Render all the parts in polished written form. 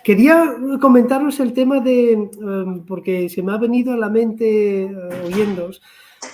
Quería comentaros el tema de, porque se me ha venido a la mente oyéndoos,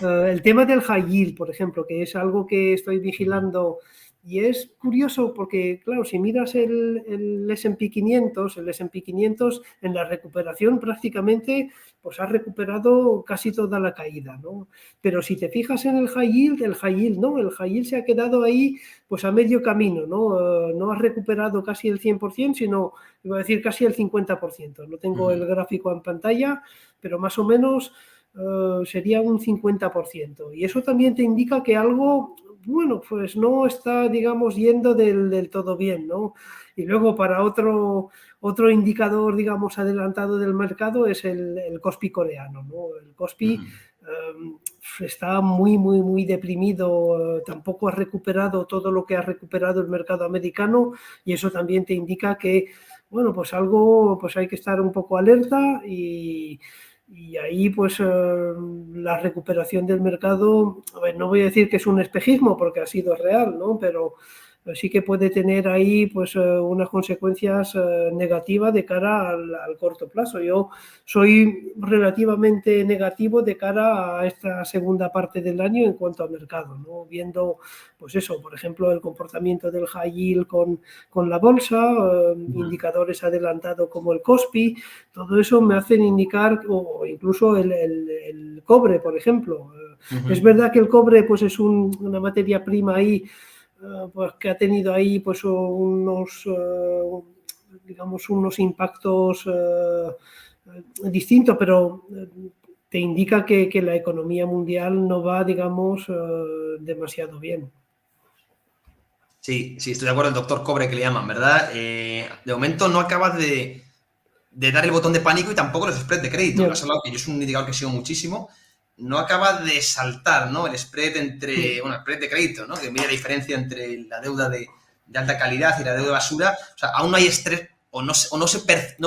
el tema del high yield, por ejemplo, que es algo que estoy vigilando y es curioso porque, claro, si miras el S&P 500, el S&P 500 en la recuperación prácticamente pues ha recuperado casi toda la caída, ¿no? Pero si te fijas en el high yield no, el high yield se ha quedado ahí pues a medio camino, ¿no? No ha recuperado casi el 100%, sino iba a decir casi el 50%. No tengo el gráfico en pantalla, pero más o menos sería un 50%. Y eso también te indica que algo, bueno, pues no está, digamos, yendo del todo bien, ¿no? Y luego para otro indicador, digamos, adelantado del mercado es el Kospi coreano, ¿no? El Kospi está muy deprimido, tampoco ha recuperado todo lo que ha recuperado el mercado americano y eso también te indica que, bueno, pues algo, pues hay que estar un poco alerta y ahí pues la recuperación del mercado, a ver, no voy a decir que es un espejismo porque ha sido real, ¿no? Pero sí que puede tener ahí pues unas consecuencias negativas de cara al corto plazo. Yo soy relativamente negativo de cara a esta segunda parte del año en cuanto al mercado, ¿no? Viendo, pues eso, por ejemplo, el comportamiento del high yield con la bolsa, indicadores adelantados como el Kospi, todo eso me hacen indicar, o incluso el cobre, por ejemplo. Es verdad que el cobre pues es una materia prima ahí pues que ha tenido ahí pues unos digamos unos impactos distintos, pero te indica que la economía mundial no va, digamos, demasiado bien. Sí, estoy de acuerdo, el doctor Cobre que le llaman, ¿verdad? De momento no acabas de dar el botón de pánico y tampoco los spreads de crédito, Yeah. que has hablado, que yo es un indicador que sigo muchísimo, no acaba de saltar, ¿no? El spread entre, bueno, el spread de crédito, ¿no? Que mide la diferencia entre la deuda de alta calidad y la deuda de basura. O sea, aún no hay estrés o no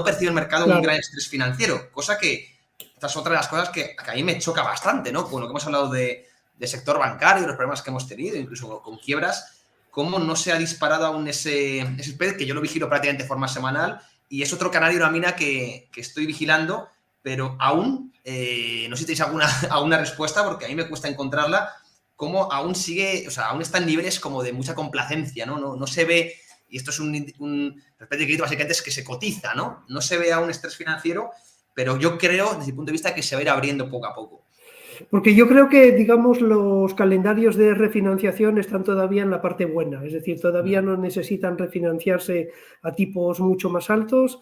percibe el mercado un gran estrés financiero, cosa que esta es otra de las cosas que a mí me choca bastante, ¿no? Con lo que hemos hablado de sector bancario, los problemas que hemos tenido, incluso con quiebras, cómo no se ha disparado aún ese spread, que yo lo vigilo prácticamente de forma semanal, y es otro canal y una mina que estoy vigilando, pero aún, no sé si tenéis alguna respuesta, porque a mí me cuesta encontrarla, cómo aún sigue, o sea, aún está en niveles como de mucha complacencia, ¿no? No se ve, y esto es un respeto de crédito básicamente es que se cotiza, ¿no? No se ve aún estrés financiero, pero yo creo, desde mi punto de vista, que se va a ir abriendo poco a poco. Porque yo creo que, digamos, los calendarios de refinanciación están todavía en la parte buena, es decir, todavía no necesitan refinanciarse a tipos mucho más altos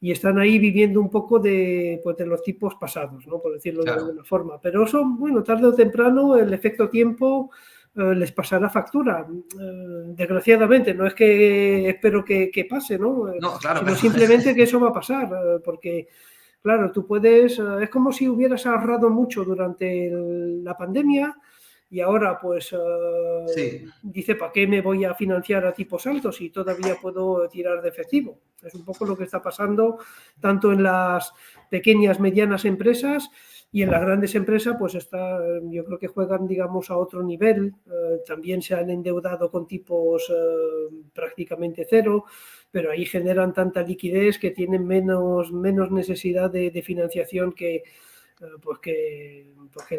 y están ahí viviendo un poco pues, de los tipos pasados, ¿no? Por decirlo de alguna forma. Pero eso, bueno, tarde o temprano el efecto tiempo les pasará factura. Desgraciadamente, no es que espero que pase, ¿no? No, claro, sino simplemente que eso va a pasar, porque claro, tú puedes, es como si hubieras ahorrado mucho durante la pandemia y ahora pues dice, ¿para qué me voy a financiar a tipos altos si todavía puedo tirar de efectivo? Es un poco lo que está pasando tanto en las pequeñas, medianas empresas y en las grandes empresas pues yo creo que juegan, digamos, a otro nivel. También se han endeudado con tipos prácticamente cero, pero ahí generan tanta liquidez que tienen menos necesidad de financiación que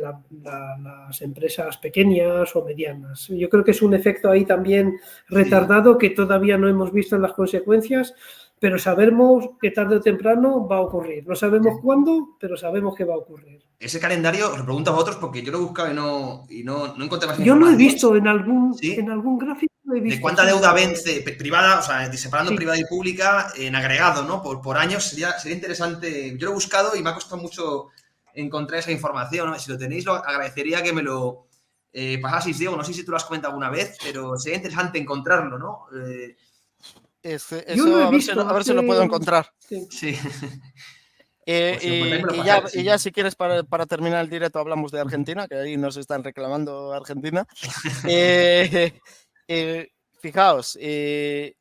las empresas pequeñas o medianas. Yo creo que es un efecto ahí también retardado que todavía no hemos visto en las consecuencias, pero sabemos que tarde o temprano va a ocurrir. No sabemos cuándo, pero sabemos que va a ocurrir. Ese calendario, os lo pregunto a vosotros porque yo lo he buscado y no encontré más Yo lo he información. visto en algún gráfico. Lo he visto, de cuánta deuda vence privada, o sea, separando privada y pública en agregado, ¿no? Por años sería interesante. Yo lo he buscado y me ha costado mucho encontrar esa información, ¿no? Si lo tenéis, lo agradecería que me lo pasaseis, Diego. No sé si tú lo has comentado alguna vez, pero sería interesante encontrarlo, ¿no? Yo lo he visto. A ver si lo puedo encontrar. Sí. Y ya si quieres para terminar el directo hablamos de Argentina, que ahí nos están reclamando Argentina. Fijaos,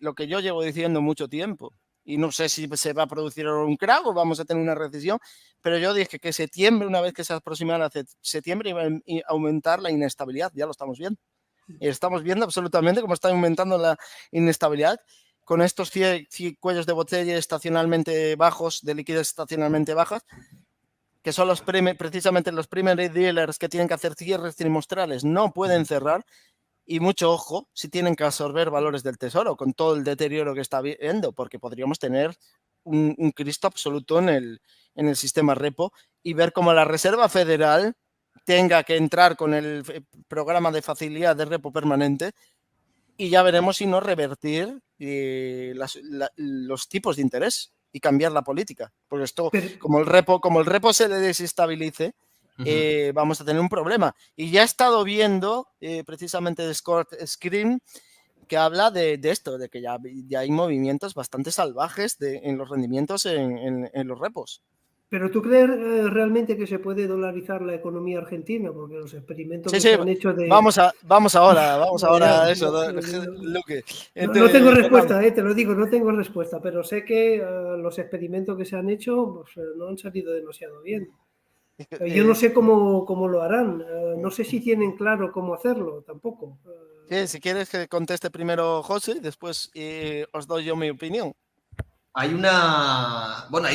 lo que yo llevo diciendo mucho tiempo, y no sé si se va a producir un crack o vamos a tener una recesión, pero yo dije que septiembre, una vez que se aproximara a septiembre, iba a aumentar la inestabilidad, ya lo estamos viendo. Estamos viendo absolutamente cómo está aumentando la inestabilidad con estos cuellos de botella estacionalmente bajos, de liquidez estacionalmente bajas, que son precisamente los primary dealers que tienen que hacer cierres trimestrales, no pueden cerrar. Y mucho ojo si tienen que absorber valores del tesoro con todo el deterioro que está viendo, porque podríamos tener un Cristo absoluto en el sistema repo y ver cómo la Reserva Federal tenga que entrar con el programa de facilidad de repo permanente y ya veremos si no revertir los tipos de interés y cambiar la política. Porque esto, como el repo se le desestabilice, vamos a tener un problema. Y ya he estado viendo precisamente de Scott Screen que habla de esto, de que ya hay movimientos bastante salvajes en los rendimientos en los repos. ¿Pero tú crees realmente que se puede dolarizar la economía argentina? Porque los experimentos que se han hecho de... Vamos ahora a eso, Luque. No tengo respuesta, te lo digo, no tengo respuesta, pero sé que los experimentos que se han hecho pues, no han salido demasiado bien. Yo no sé cómo lo harán, no sé si tienen claro cómo hacerlo tampoco. Si quieres que conteste primero José, después os doy yo mi opinión. Hay un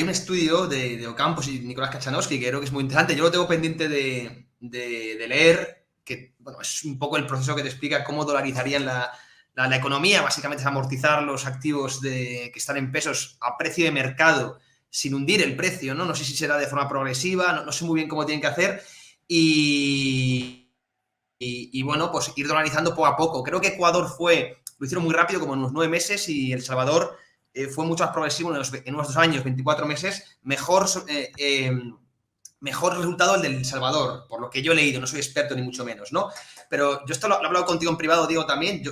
estudio de Ocampos y Nicolás Kachanowski que creo que es muy interesante. Yo lo tengo pendiente de leer, que bueno, es un poco el proceso que te explica cómo dolarizarían la economía. Básicamente es amortizar los activos que están en pesos a precio de mercado sin hundir el precio, ¿no? No sé si será de forma progresiva, no sé muy bien cómo tienen que hacer. Y bueno, pues ir dolarizando poco a poco. Creo que Ecuador lo hicieron muy rápido, como en unos 9 meses, y El Salvador fue mucho más progresivo en unos 2 años, 24 meses, mejor resultado el del Salvador, por lo que yo he leído, no soy experto ni mucho menos, ¿no? Pero yo esto lo he hablado contigo en privado, Diego, también.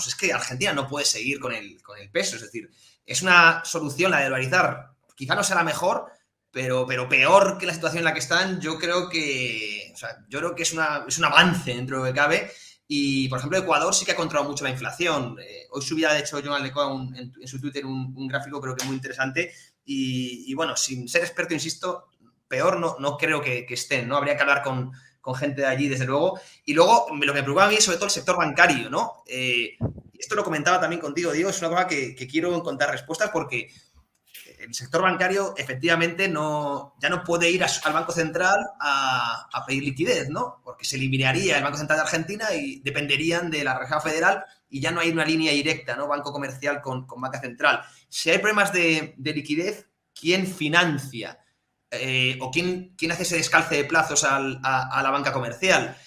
Es que Argentina no puede seguir con el peso, es decir, es una solución la de dolarizar. Quizá no será mejor, pero peor que la situación en la que están, yo creo que es un avance dentro de lo que cabe. Y, por ejemplo, Ecuador sí que ha controlado mucho la inflación. Hoy subía, de hecho, John Aldecoa en su Twitter un gráfico, creo que muy interesante. Y bueno, sin ser experto, insisto, peor no creo que estén, ¿no? Habría que hablar con gente de allí, desde luego. Y luego, lo que me preocupa a mí es sobre todo el sector bancario, ¿no? Esto lo comentaba también contigo, Diego, es una cosa que quiero encontrar respuestas porque el sector bancario efectivamente ya no puede ir al Banco Central a pedir liquidez, ¿no? Porque se eliminaría el Banco Central de Argentina y dependerían de la Reserva Federal y ya no hay una línea directa, ¿no? Banco comercial con banca central. Si hay problemas de liquidez, ¿quién financia? ¿O quién hace ese descalce de plazos a la banca comercial?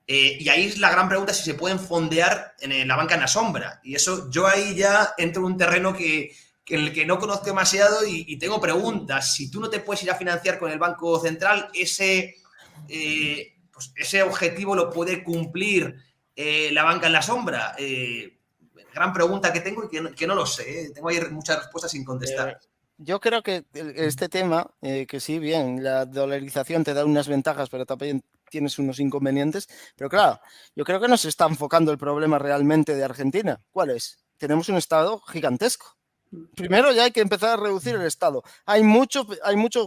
Y ahí es la gran pregunta, si se pueden fondear en la banca en la sombra. Y eso, yo ahí ya entro en un terreno en el que no conozco demasiado y tengo preguntas. Si tú no te puedes ir a financiar con el Banco Central, ese objetivo lo puede cumplir la banca en la sombra. Gran pregunta que tengo y que no lo sé. Tengo ahí muchas respuestas sin contestar. Yo creo que este tema, que sí, bien, la dolarización te da unas ventajas, pero también tienes unos inconvenientes. Pero claro, yo creo que no se está enfocando el problema realmente de Argentina. ¿Cuál es? Tenemos un Estado gigantesco. Primero ya hay que empezar a reducir el Estado. Hay mucho,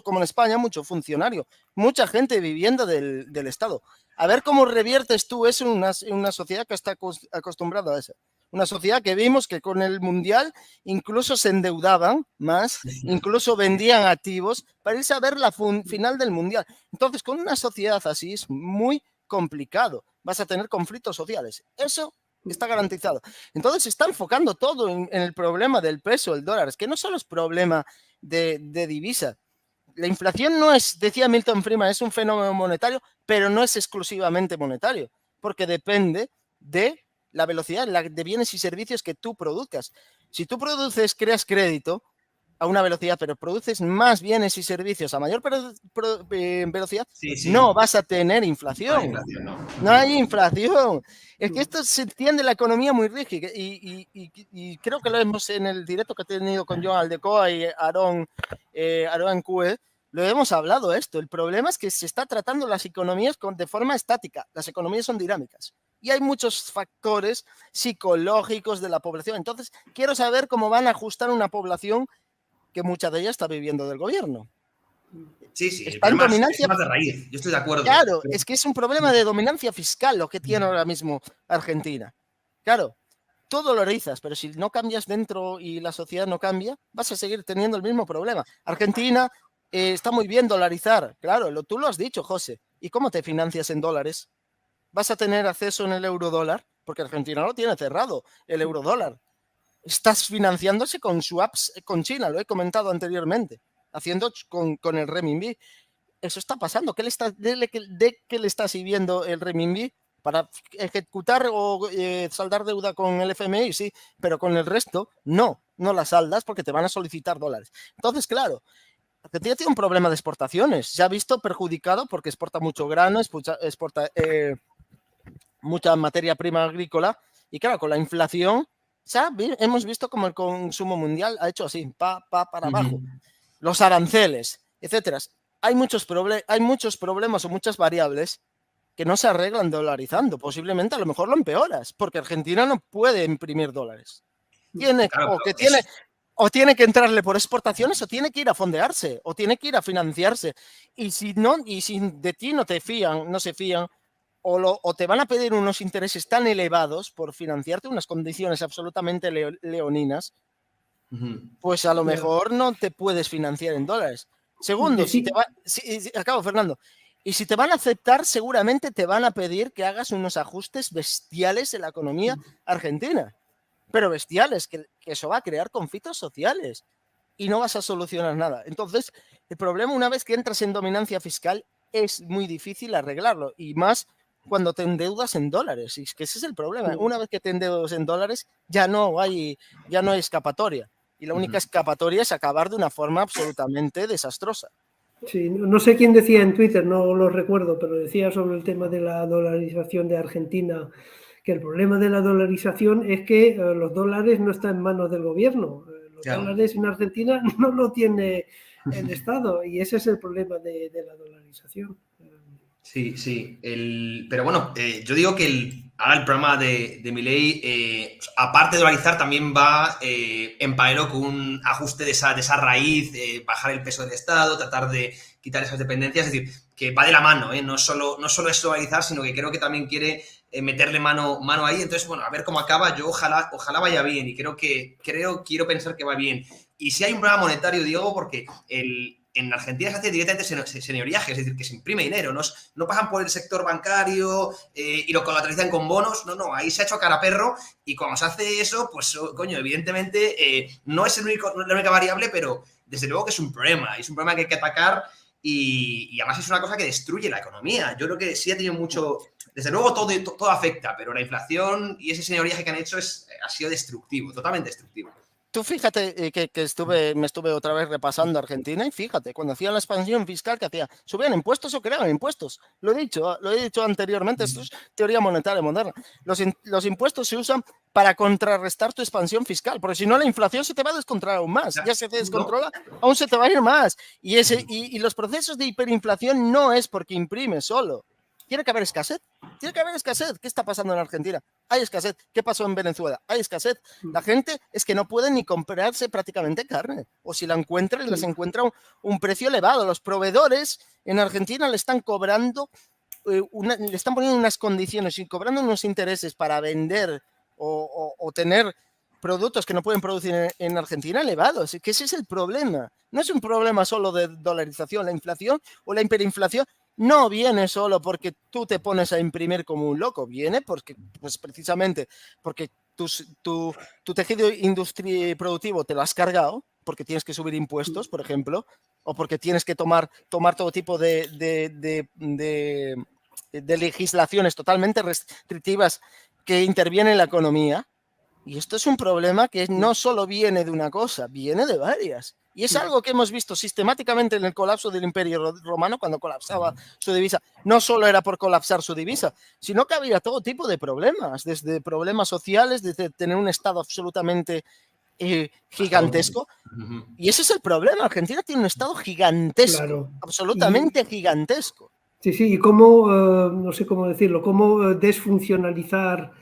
como en España, mucho funcionario, mucha gente viviendo del Estado. A ver cómo reviertes tú eso en una sociedad que está acostumbrada a eso. Una sociedad que vimos que con el Mundial incluso se endeudaban más, incluso vendían activos para irse a ver la final del Mundial. Entonces, con una sociedad así es muy complicado. Vas a tener conflictos sociales. Eso está garantizado. Entonces se está enfocando todo en el problema del peso, el dólar. Es que no solo es problema de divisa. La inflación no es, decía Milton Friedman, es un fenómeno monetario, pero no es exclusivamente monetario, porque depende de la velocidad de bienes y servicios que tú produzcas. Si tú creas crédito a una velocidad, pero produces más bienes y servicios a mayor velocidad, no vas a tener inflación. No hay inflación. Es que esto se entiende la economía muy rígida y creo que lo hemos en el directo que he tenido con John Aldecoa y Aaron Cue, lo hemos hablado esto. El problema es que se está tratando las economías de forma estática. Las economías son dinámicas. Y hay muchos factores psicológicos de la población. Entonces, quiero saber cómo van a ajustar una población que mucha de ella está viviendo del gobierno. Sí, está en dominancia. Es más de raíz, yo estoy de acuerdo. Claro, es que es un problema de dominancia fiscal lo que tiene ahora mismo Argentina. Claro, tú dolarizas, pero si no cambias dentro y la sociedad no cambia, vas a seguir teniendo el mismo problema. Argentina está muy bien dolarizar, claro, tú lo has dicho, José. ¿Y cómo te financias en dólares? ¿Vas a tener acceso en el eurodólar? Porque Argentina lo tiene cerrado, el eurodólar. Estás financiándose con swaps con China, lo he comentado anteriormente, haciendo con el renminbi. Eso está pasando. ¿De qué le está sirviendo el renminbi? Para ejecutar o saldar deuda con el FMI, sí, pero con el resto no la saldas porque te van a solicitar dólares. Entonces, claro, Argentina tiene un problema de exportaciones. Se ha visto perjudicado porque exporta mucho grano, exporta mucha materia prima agrícola y claro, con la inflación hemos visto como el consumo mundial ha hecho así, para abajo. Los aranceles, etcétera. Hay muchos problemas o muchas variables que no se arreglan dolarizando. Posiblemente a lo mejor lo empeoras, porque Argentina no puede imprimir dólares. Tiene que entrarle por exportaciones o tiene que ir a fondearse o tiene que ir a financiarse. Y si de ti no se fían, o te van a pedir unos intereses tan elevados por financiarte unas condiciones absolutamente leoninas, pues a lo mejor no te puedes financiar en dólares. Segundo, acabo, Fernando. Y si te van a aceptar, seguramente te van a pedir que hagas unos ajustes bestiales en la economía argentina. Pero bestiales, que eso va a crear conflictos sociales y no vas a solucionar nada. Entonces, el problema, una vez que entras en dominancia fiscal, es muy difícil arreglarlo. Y más cuando te endeudas en dólares. Y es que ese es el problema. Una vez que te endeudas en dólares, ya no hay escapatoria. Y la única escapatoria es acabar de una forma absolutamente desastrosa. Sí, no sé quién decía en Twitter, no lo recuerdo, pero decía sobre el tema de la dolarización de Argentina, que el problema de la dolarización es que los dólares no están en manos del gobierno. Los dólares en Argentina no lo tiene el Estado y ese es el problema de la dolarización. Sí. Pero bueno, yo digo que ahora el programa de Milei, aparte de dolarizar, también va en paralelo con un ajuste de esa raíz, bajar el peso del Estado, tratar de quitar esas dependencias. Es decir, que va de la mano, no solo es dolarizar, sino que creo que también quiere meterle mano ahí. Entonces, bueno, a ver cómo acaba. Yo ojalá vaya bien y quiero pensar que va bien. Y si hay un programa monetario, Diego, porque en Argentina se hace directamente señoriaje, es decir, que se imprime dinero, no pasan por el sector bancario y lo colateralizan con bonos, no, ahí se ha hecho a cara perro y cuando se hace eso, pues coño, evidentemente no es la única variable, pero desde luego que es un problema que hay que atacar y además es una cosa que destruye la economía. Yo creo que sí ha tenido mucho, desde luego todo afecta, pero la inflación y ese señoriaje que han hecho ha sido destructivo, totalmente destructivo. Tú fíjate que me estuve otra vez repasando Argentina y fíjate, cuando hacían la expansión fiscal, ¿qué hacía? ¿Subían impuestos o creaban impuestos? Lo he dicho anteriormente, esto es teoría monetaria moderna. Los impuestos se usan para contrarrestar tu expansión fiscal, porque si no la inflación se te va a descontrolar aún más. Ya se te descontrola, aún se te va a ir más. Y los procesos de hiperinflación no es porque imprime solo. Tiene que haber escasez. ¿Qué está pasando en Argentina? Hay escasez. ¿Qué pasó en Venezuela? Hay escasez. La gente es que no puede ni comprarse prácticamente carne. O si la encuentran, les encuentra un precio elevado. Los proveedores en Argentina le están cobrando, le están poniendo unas condiciones y cobrando unos intereses para vender o tener productos que no pueden producir en Argentina elevados. Que ese es el problema. No es un problema solo de dolarización. La inflación o la hiperinflación no viene solo porque tú te pones a imprimir como un loco, viene porque, pues precisamente porque tu tejido productivo te lo has cargado, porque tienes que subir impuestos, por ejemplo, o porque tienes que tomar todo tipo de legislaciones totalmente restrictivas que intervienen en la economía. Y esto es un problema que no solo viene de una cosa, viene de varias. Y es algo que hemos visto sistemáticamente en el colapso del Imperio Romano cuando colapsaba su divisa. No solo era por colapsar su divisa, sino que había todo tipo de problemas, desde problemas sociales, desde tener un Estado absolutamente gigantesco. Y ese es el problema. Argentina tiene un Estado gigantesco, absolutamente gigantesco. Sí, y cómo, no sé cómo decirlo, cómo desfuncionalizar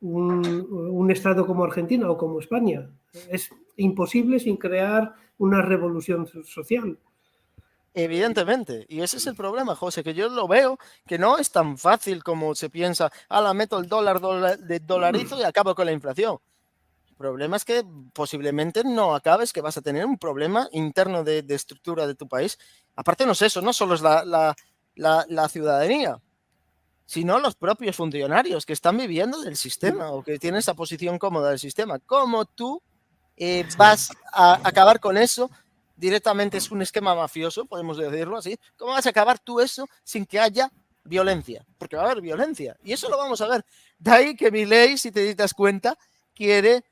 un Estado como Argentina o como España. Es imposible sin crear una revolución social. Evidentemente, y ese es el problema, José, que yo lo veo que no es tan fácil como se piensa, meto el dolarizo y acabo con la inflación. problema es que posiblemente no acabes, que vas a tener un problema interno de estructura de tu país. Aparte no es eso, no solo es la ciudadanía, sino los propios funcionarios que están viviendo del sistema o que tienen esa posición cómoda del sistema. ¿Cómo tú vas a acabar con eso? Directamente es un esquema mafioso, podemos decirlo así. ¿Cómo vas a acabar tú eso sin que haya violencia? Porque va a haber violencia. Y eso lo vamos a ver. De ahí que Milei, si te das cuenta, quiere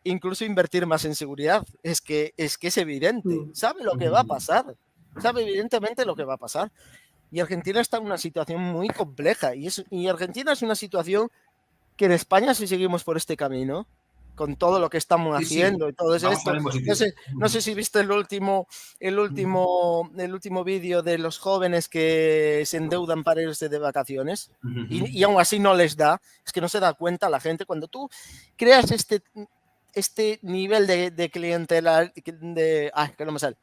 incluso invertir más en seguridad. Es que es evidente. Sabe lo que va a pasar. Sabe evidentemente lo que va a pasar. Y Argentina está en una situación muy compleja. Y Argentina es una situación que en España, si seguimos por este camino, con todo lo que estamos haciendo y todo eso. No sé si viste el último vídeo de los jóvenes que se endeudan para irse de vacaciones y aún así no les da. Es que no se da cuenta la gente. Cuando tú creas este nivel de clientela, que no me sale,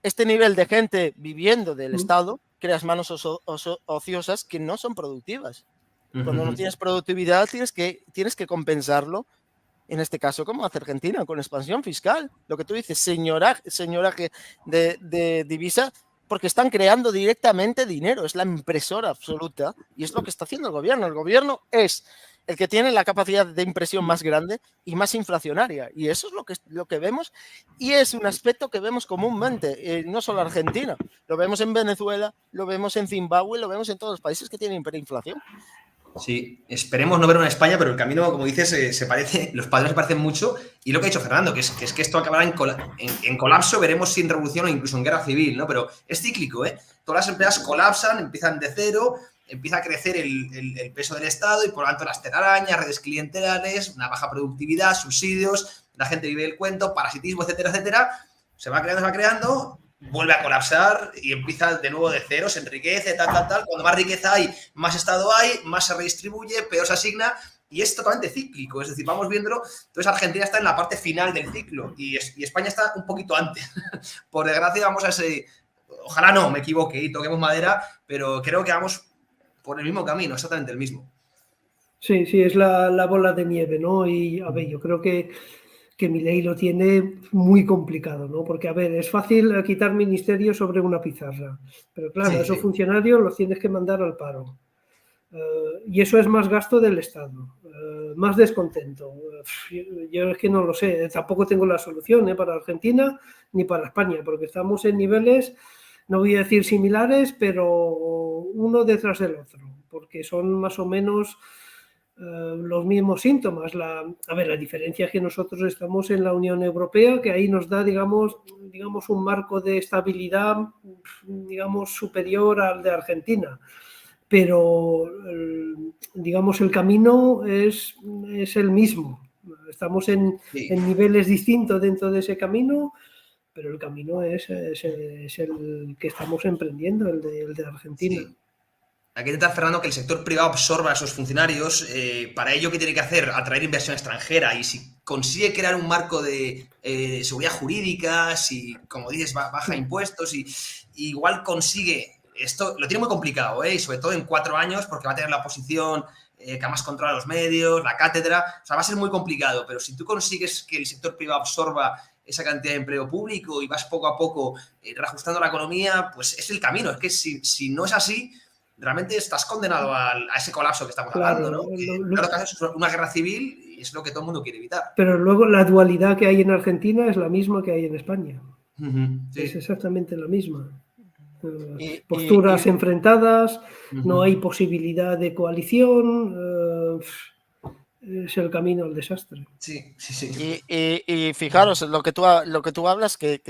este nivel de gente viviendo del Estado, creas manos ociosas que no son productivas. Cuando no tienes productividad, tienes que compensarlo. En este caso, como hace Argentina, con expansión fiscal. Lo que tú dices, señoraje de divisa, porque están creando directamente dinero. Es la impresora absoluta y es lo que está haciendo el gobierno. El gobierno es el que tiene la capacidad de impresión más grande y más inflacionaria. Y eso es lo que vemos y es un aspecto que vemos comúnmente, no solo en Argentina. Lo vemos en Venezuela, lo vemos en Zimbabue, lo vemos en todos los países que tienen hiperinflación. Sí, esperemos no verlo en España, pero el camino, como dices, se parece, los padres se parecen mucho. Y lo que ha dicho Fernando, que es que esto acabará en colapso, veremos si en revolución o incluso en guerra civil, ¿no? Pero es cíclico, ¿eh? Todas las empresas colapsan, empiezan de cero, empieza a crecer el peso del Estado y por lo tanto las telarañas, redes clientelares, una baja productividad, subsidios, la gente vive el cuento, parasitismo, etcétera, etcétera. Se va creando, vuelve a colapsar y empieza de nuevo de cero, se enriquece, tal. Cuando más riqueza hay, más Estado hay, más se redistribuye, peor se asigna y es totalmente cíclico. Es decir, vamos viéndolo. Entonces Argentina está en la parte final del ciclo y España está un poquito antes. Por desgracia vamos a ese... Ojalá no me equivoque y toquemos madera, pero creo que vamos por el mismo camino, exactamente el mismo. Sí, es la bola de nieve, ¿no? Y a ver, yo creo que Milei lo tiene muy complicado, ¿no? Porque, a ver, es fácil quitar ministerios sobre una pizarra, pero claro, esos funcionarios los tienes que mandar al paro. Y eso es más gasto del Estado, más descontento. Yo es que no lo sé, tampoco tengo la solución para Argentina ni para España, porque estamos en niveles, no voy a decir similares, pero uno detrás del otro, porque son más o menos los mismos síntomas. La diferencia es que nosotros estamos en la Unión Europea, que ahí nos da, digamos un marco de estabilidad, digamos, superior al de Argentina. Pero, digamos, el camino es el mismo. Estamos en niveles distintos dentro de ese camino, pero el camino es el que estamos emprendiendo, el de Argentina. Sí. Hay que intentar, Fernando, que el sector privado absorba a esos funcionarios. Para ello, ¿qué tiene que hacer? Atraer inversión extranjera. Y si consigue crear un marco de seguridad jurídica, si, como dices, baja impuestos, y igual consigue... Esto lo tiene muy complicado, y sobre todo en 4 años, porque va a tener la oposición que además controla los medios, la cátedra. O sea, va a ser muy complicado. Pero si tú consigues que el sector privado absorba esa cantidad de empleo público y vas poco a poco reajustando la economía, pues es el camino. Es que si no es así... realmente estás condenado a ese colapso que estamos hablando, ¿no? Claro que haces una guerra civil y es lo que todo el mundo quiere evitar. Pero luego la dualidad que hay en Argentina es la misma que hay en España. Sí. Es exactamente la misma. Posturas enfrentadas, no hay posibilidad de coalición, es el camino al desastre. Sí. Y fijaros, lo que tú hablas, que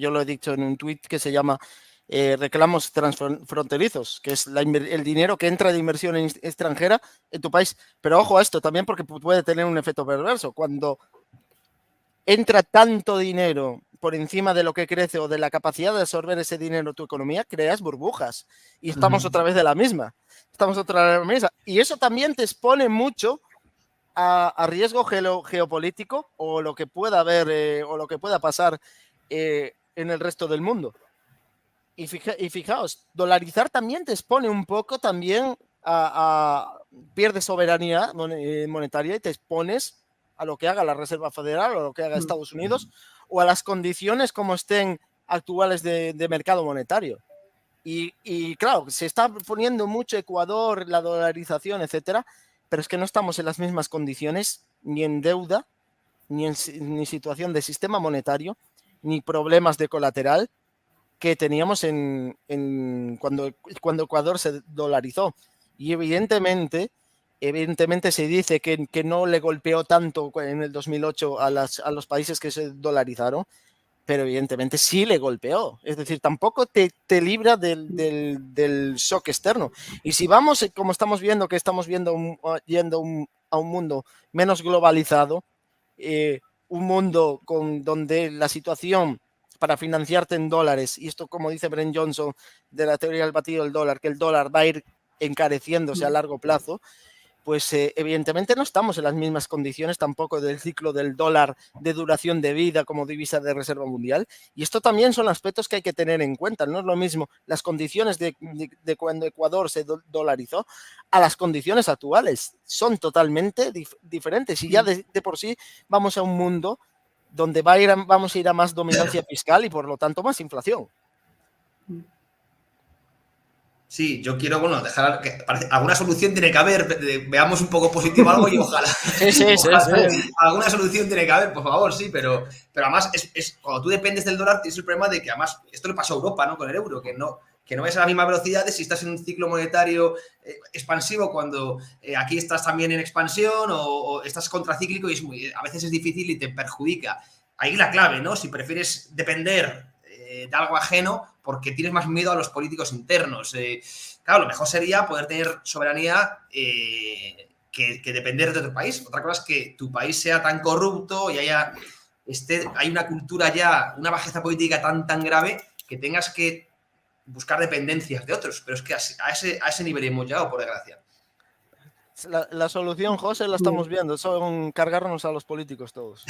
yo lo he dicho en un tuit que se llama reclamos transfronterizos, que es el dinero que entra de inversión extranjera en tu país. Pero ojo a esto también, porque puede tener un efecto perverso. Cuando entra tanto dinero por encima de lo que crece o de la capacidad de absorber ese dinero en tu economía, creas burbujas. Y estamos otra vez de la misma. Y eso también te expone mucho a riesgo geopolítico o lo que pueda haber o lo que pueda pasar en el resto del mundo. Y fijaos, dolarizar también te expone un poco también pierdes soberanía monetaria y te expones a lo que haga la Reserva Federal o a lo que haga Estados Unidos o a las condiciones como estén actuales de mercado monetario. Y claro, se está poniendo mucho Ecuador, la dolarización, etcétera, pero es que no estamos en las mismas condiciones ni en deuda, ni situación de sistema monetario, ni problemas de colateral que teníamos cuando Ecuador se dolarizó. Y evidentemente se dice que no le golpeó tanto en el 2008 a los países que se dolarizaron, pero evidentemente sí le golpeó. Es decir, tampoco te libra del shock externo. Y si vamos, como estamos viendo, yendo a un mundo menos globalizado, un mundo donde la situación para financiarte en dólares, y esto como dice Brent Johnson de la teoría del batido del dólar, que el dólar va a ir encareciéndose a largo plazo, pues evidentemente no estamos en las mismas condiciones tampoco del ciclo del dólar de duración de vida como divisa de reserva mundial. Y esto también son aspectos que hay que tener en cuenta. No es lo mismo las condiciones de cuando Ecuador se dolarizó a las condiciones actuales. Son totalmente diferentes. Y ya de por sí vamos a un mundo donde vamos a ir a más dominancia fiscal y por lo tanto más inflación. Sí, yo quiero, dejar que alguna solución tiene que haber, veamos un poco positivo algo y ojalá. Sí. Alguna solución tiene que haber, por favor, sí, pero además cuando tú dependes del dólar tienes el problema de que además, esto le pasó a Europa, ¿no? Con el euro, que no es a la misma velocidad de si estás en un ciclo monetario expansivo cuando aquí estás también en expansión o estás contracíclico y a veces es difícil y te perjudica. Ahí la clave, ¿no? Si prefieres depender de algo ajeno porque tienes más miedo a los políticos internos. Claro, lo mejor sería poder tener soberanía que depender de otro país. Otra cosa es que tu país sea tan corrupto y hay una cultura ya, una bajeza política tan grave que tengas que buscar dependencias de otros. Pero es que a ese nivel hemos llegado, por desgracia. La solución, José, la estamos viendo, son cargarnos a los políticos todos.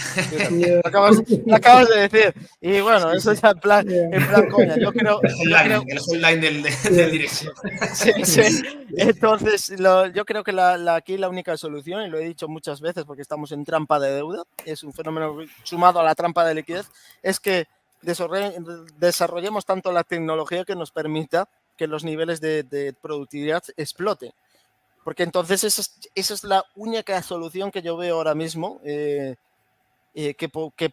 Lo acabas de decir. Y bueno, eso ya en plan coña. Yo creo el hotline del director. Sí. Entonces, yo creo que aquí la única solución, y lo he dicho muchas veces porque estamos en trampa de deuda, es un fenómeno sumado a la trampa de liquidez, es que desarrollemos tanto la tecnología que nos permita que los niveles de productividad exploten. Porque entonces esa es la única solución que yo veo ahora mismo que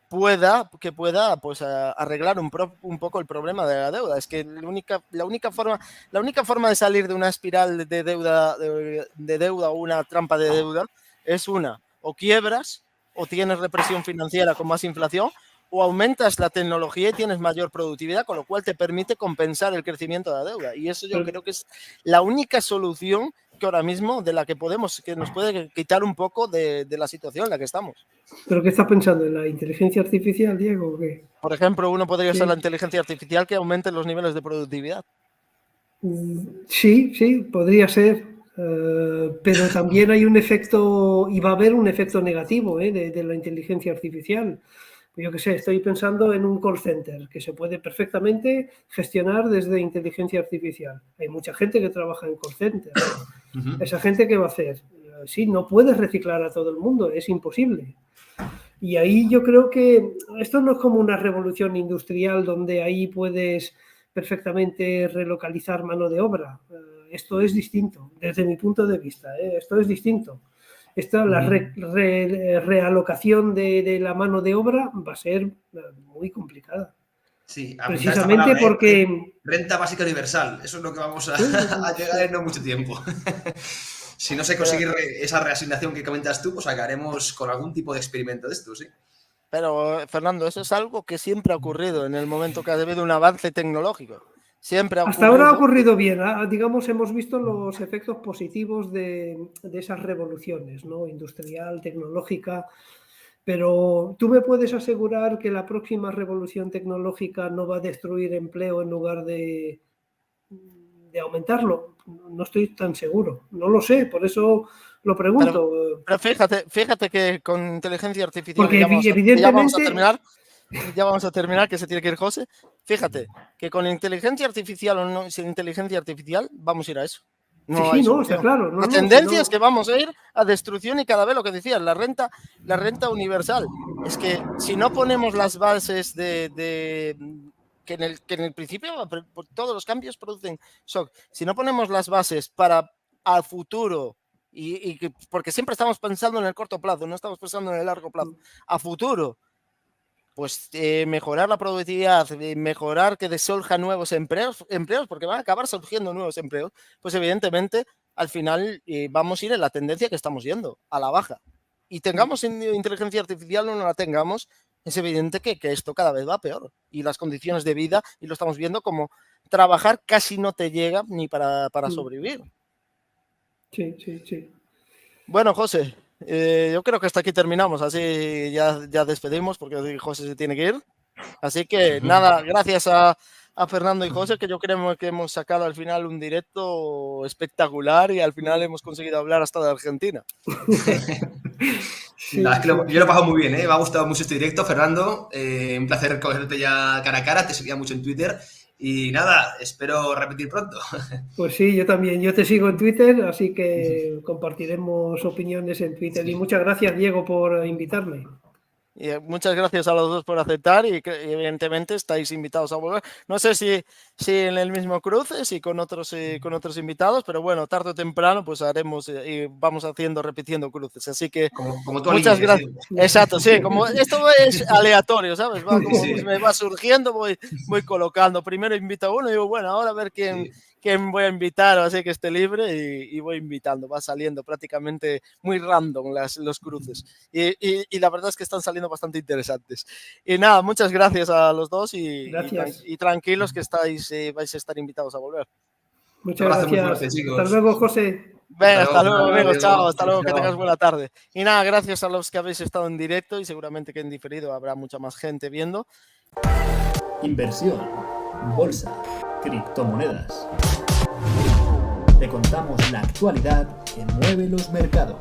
pueda pues, arreglar un poco el problema de la deuda. Es que la única forma de salir de una espiral de deuda o una trampa de deuda es o quiebras o tienes represión financiera con más inflación o aumentas la tecnología y tienes mayor productividad, con lo cual te permite compensar el crecimiento de la deuda. Y eso yo creo que es la única solución que ahora mismo que nos puede quitar un poco de la situación en la que estamos. ¿Pero qué estás pensando? ¿En la inteligencia artificial, Diego, o qué? Por ejemplo, uno podría usar la inteligencia artificial que aumente los niveles de productividad. Sí, podría ser. Pero también hay un efecto, y va a haber un efecto negativo de la inteligencia artificial. Yo qué sé, estoy pensando en un call center que se puede perfectamente gestionar desde inteligencia artificial. Hay mucha gente que trabaja en call center. ¿Esa gente qué va a hacer? Sí, no puedes reciclar a todo el mundo, es imposible. Y ahí yo creo que esto no es como una revolución industrial donde ahí puedes perfectamente relocalizar mano de obra. Esto es distinto, desde mi punto de vista. Esto es distinto. La realocación de la mano de obra va a ser muy complicada. Sí, precisamente porque... Renta básica universal, eso es lo que vamos a llegar en no mucho tiempo. Si no se consigue esa reasignación que comentas tú, pues acabaremos con algún tipo de experimento de esto, sí. Pero, Fernando, eso es algo que siempre ha ocurrido en el momento que ha habido un avance tecnológico. Hasta ahora ha ocurrido bien, digamos, hemos visto los efectos positivos de esas revoluciones, ¿no? Industrial, tecnológica, pero ¿tú me puedes asegurar que la próxima revolución tecnológica no va a destruir empleo en lugar de aumentarlo? No estoy tan seguro, no lo sé, por eso lo pregunto. Pero fíjate que con inteligencia artificial, porque evidentemente... Ya vamos a terminar, que se tiene que ir José. Fíjate que con inteligencia artificial o no sin inteligencia artificial vamos a ir a eso. No hay no, está solución. claro. La tendencia es que vamos a ir a destrucción y cada vez lo que decías, la renta universal. Es que si no ponemos las bases que en el principio todos los cambios producen shock. Si no ponemos las bases para al futuro, porque siempre estamos pensando en el corto plazo, no estamos pensando en el largo plazo, a futuro, pues mejorar la productividad, mejorar que surjan nuevos empleos, porque van a acabar surgiendo nuevos empleos, pues evidentemente al final vamos a ir en la tendencia que estamos yendo, a la baja. Y tengamos inteligencia artificial o no la tengamos, es evidente que esto cada vez va peor. Y las condiciones de vida, y lo estamos viendo como trabajar casi no te llega ni para sobrevivir. Sí. Bueno, José, yo creo que hasta aquí terminamos, así ya despedimos porque José se tiene que ir. Así que nada, gracias a Fernando y José, que yo creo que hemos sacado al final un directo espectacular y al final hemos conseguido hablar hasta de Argentina. Yo lo he pasado muy bien, ¿eh? Me ha gustado mucho este directo, Fernando. Un placer conocerte ya cara a cara, te seguía mucho en Twitter. Y nada, espero repetir pronto. Pues sí, yo también. Yo te sigo en Twitter, así que compartiremos opiniones en Twitter. Y muchas gracias, Diego, por invitarme. Y muchas gracias a los dos por aceptar y evidentemente estáis invitados a volver. No sé si en el mismo cruce, si con otros invitados, pero bueno, tarde o temprano pues haremos y vamos repitiendo cruces. Así que como tú muchas gracias. Sí. Exacto, sí, como esto es aleatorio, ¿sabes? Me va surgiendo, voy colocando. Primero invito a uno y digo, bueno, ahora a ver quién voy a invitar, así que esté libre y voy invitando. Va saliendo prácticamente muy random los cruces. Y la verdad es que están saliendo bastante interesantes. Y nada, muchas gracias a los dos y tranquilos que vais a estar invitados a volver. Muchas gracias. Chicos. Hasta luego, José. Venga, hasta luego, amigos. Chao, hasta luego, que tengas buena tarde. Y nada, gracias a los que habéis estado en directo y seguramente que en diferido habrá mucha más gente viendo. Inversión, bolsa, criptomonedas. Te contamos la actualidad que mueve los mercados.